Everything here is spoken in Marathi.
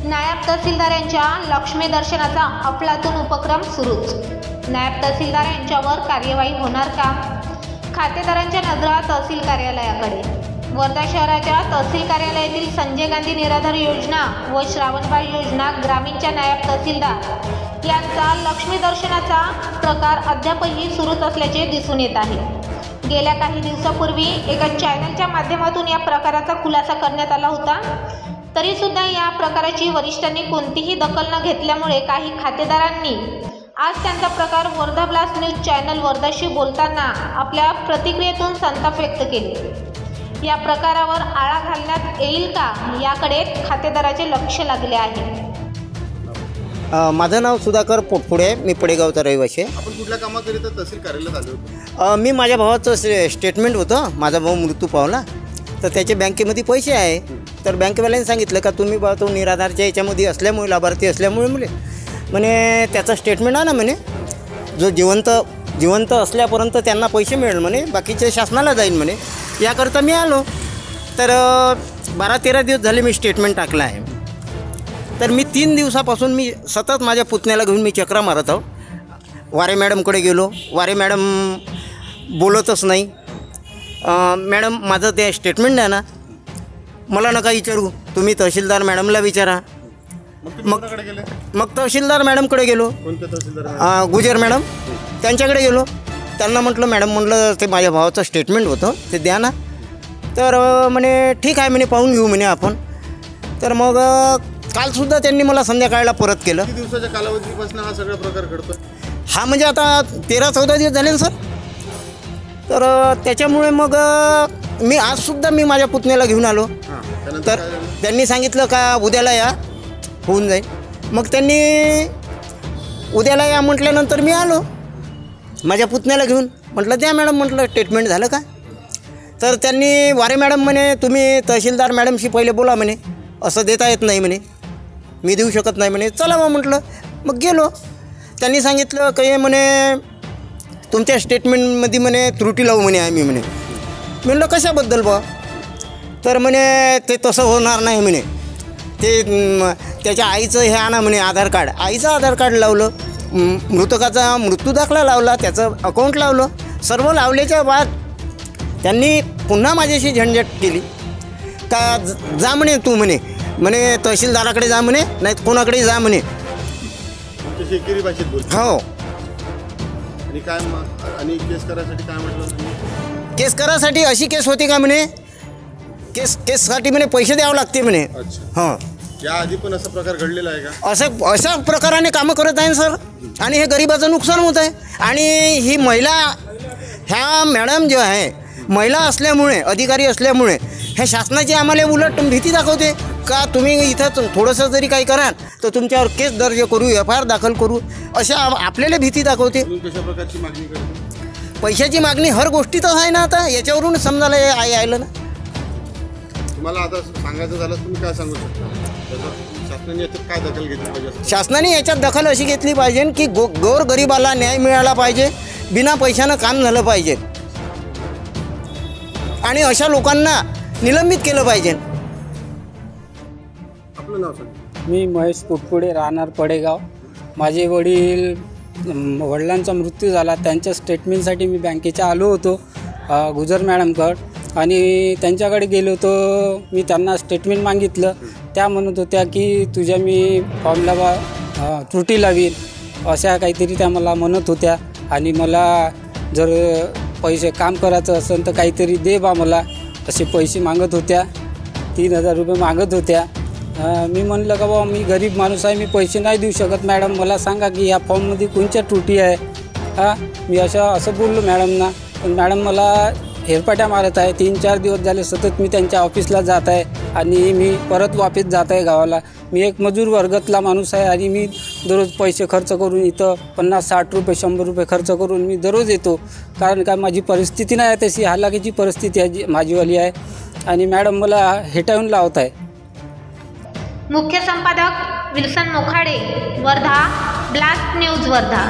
नायब तहसीलदार यांच्या लक्ष्मी दर्शनाचा अफलातून उपक्रम सुरूच। नायब तहसीलदार यांच्यावर कार्यवाही होणार का? खातेदारांच्या नजरा तहसील कार्यालयाकडे। वर्धा शहराच्या तहसील कार्यालयातील संजय गांधी निराधार योजना व श्रावणबाळ योजना ग्रामीणच्या नायब तहसीलदार यांचा लक्ष्मी दर्शनाचा प्रकार अद्यापही सुरूच असल्याचे दिसून येत आहे। गेल्या काही दिवसापूर्वी एका चॅनलच्या माध्यमातून या प्रकाराचा खुलासा करण्यात आला होता। तरी सुद्धा या प्रकाराची वरिष्ठांनी कोणतीही दखल न घेतल्यामुळे काही खातेदारांनी आज त्यांचा प्रकार वर्धा ब्लास्ट न्यूज चॅनल वर्धाशी बोलताना आपल्या प्रतिक्रियेतून संताप व्यक्त केले। या प्रकारावर आळा घालण्यात येईल का याकडे खातेदाराचे लक्ष लागले आहे। माझं नाव सुधाकर पोटपुडे, मी पडेगावचा रहिवासी आहे। आपण कुठल्या कामाकरिता तहसील कार्यालयात आलो होतो? मी माझ्या भावाचं स्टेटमेंट होतं, माझा भाऊ मृत्यू पावला तर त्याचे बँकेमध्ये पैसे आहे। तर बँकेवाल्याने सांगितलं का तुम्ही बा तो निराधारच्या याच्यामध्ये असल्यामुळे लाभार्थी असल्यामुळे म्हणे त्याचं स्टेटमेंट आणा म्हणे, जो जिवंत असल्यापर्यंत त्यांना पैसे मिळेल म्हणे, बाकीचे शासनाला जाईल म्हणे। याकरता मी आलो तर 12-13 दिवस झाले मी स्टेटमेंट टाकलं आहे। तर मी 3 दिवसापासून मी सतत माझ्या पुतण्याला घेऊन मी चक्रा मारत आहो। वारे मॅडमकडे गेलो, वारे मॅडम बोलतच नाही। मॅडम माझं ते स्टेटमेंट द्या ना, मला नका विचारू, तुम्ही तहसीलदार मॅडमला विचारा। मग तहसीलदार मॅडमकडे गेलो, गुजर मॅडम त्यांच्याकडे गेलो। त्यांना म्हटलं मॅडम म्हटलं ते माझ्या भावाचं स्टेटमेंट होतं ते द्या ना। तर म्हणे ठीक आहे म्हणे, पाहून घेऊ म्हणे आपण। तर मग कालसुद्धा त्यांनी मला संध्याकाळला परत केलं। किती दिवसाच्या कालावधीपासून हा सगळा प्रकार घडतो? हा म्हणजे आता 13-14 दिवस झाले ना सर। तर त्याच्यामुळे मग मी आजसुद्धा मी माझ्या पुतण्याला घेऊन आलो। तर त्यांनी सांगितलं का उद्याला या, होऊन जाईल। मग त्यांनी उद्याला या म्हटल्यानंतर मी आलो माझ्या पुतण्याला घेऊन। म्हटलं द्या मॅडम, म्हटलं स्टेटमेंट झालं का? तर त्यांनी वारे मॅडम म्हणे तुम्ही तहसीलदार मॅडमशी पहिले बोला म्हणे, असं देता येत नाही म्हणे, मी देऊ शकत नाही म्हणे। चला मग म्हटलं, मग गेलो। त्यांनी सांगितलं काही म्हणे तुमच्या स्टेटमेंटमध्ये म्हणे त्रुटी लावू म्हणे आम्ही म्हणे। म्हणलं कशाबद्दल बा? तर म्हणे ते तसं होणार नाही म्हणे, ते त्याच्या आईचं हे आणा म्हणे आधार कार्ड। आईचं आधार कार्ड लावलं, मृतकाचा मृत्यू दाखला लावला, त्याचं अकाउंट लावलं, सर्व लावल्याच्या बाद त्यांनी पुन्हा माझ्याशी झंझट केली का जा म्हणे तू म्हणे तहसीलदाराकडे जा म्हणे, नाही कोणाकडे जा म्हणे। शेतकरी भाषेत बोलतो हो। आणि काय आणि केस करायसाठी काय म्हटलं? केस करायसाठी अशी केस होती का म्हणे, केससाठी म्हणे पैसे द्यावं लागते म्हणे। हां, या आधी पण असा प्रकार घडलेला आहे का? अशा प्रकाराने कामं करत आहे सर, आणि हे गरिबाचं नुकसान होत आहे। आणि ही महिला, ह्या मॅडम जो आहे महिला असल्यामुळे, अधिकारी असल्यामुळे ह्या शासनाची आम्हाला उलट भीती दाखवते का तुम्ही इथं थोडंसं जरी काही कराल तर तुमच्यावर केस दर्ज करू, FIR दाखल करू, अशा आपल्याला भीती दाखवते। कशा प्रकारची मागणी करते? पैशाची मागणी हर गोष्टीतच आहे ना, आता याच्यावरून समजायला आलं ना। तुम्हाला आता सांगायचं झालं तुम्ही काय सांगू शकता? शासनाने याच्यात काय दखल घेतली पाहिजे? शासनाने याच्यात दखल अशी घेतली पाहिजे की गोरगरिबाला न्याय मिळाला पाहिजे, बिना पैशानं काम झालं पाहिजे, आणि अशा लोकांना निलंबित केलं पाहिजे। आपलं नाव सांगा। मी महेश पोटपुडे, राहणार पडेगाव। माझे वडिलांचा मृत्यू झाला, त्यांच्या स्टेटमेंटसाठी मी बँकेच्या आलो होतो गुजर मॅडमकडं, आणि त्यांच्याकडे गेलो होतो। मी त्यांना स्टेटमेंट मागितलं, त्या म्हणत होत्या की तुझ्या मी फॉर्मला त्रुटी लावीन, अशा काहीतरी त्या मला म्हणत होत्या। आणि मला जर पैसे काम करायचं असेल तर काहीतरी दे बा मला, असे पैसे मागत होत्या। 3000 रुपये मागत होत्या। मी म्हणलं का बाबा मी गरीब माणूस आहे, मी पैसे नाही देऊ शकत, मॅडम मला सांगा की या फॉर्ममध्ये कोणत्या त्रुटी आहे। मी असं बोललो मॅडमना, पण मॅडम मला हेरपाट्या मारत आहे। 3-4 दिवस झाले सतत मी त्यांच्या ऑफिसला जात आहे, आणि मी परत वापस जात आहे गावाला। मी एक मजूर वर्गातला माणूस आहे, आणि मी दररोज पैसे खर्च करून इथं 50-60 रुपये 100 रुपये खर्च करून मी दररोज येतो, कारण का माझी परिस्थिती नाही आहे तशी, हालाकीची परिस्थिती आहे माझीवाली आहे, आणि मॅडम मला हेटाळून लावत आहे। मुख्य संपादक Wilson Mokhade, Wardha blast news Wardha.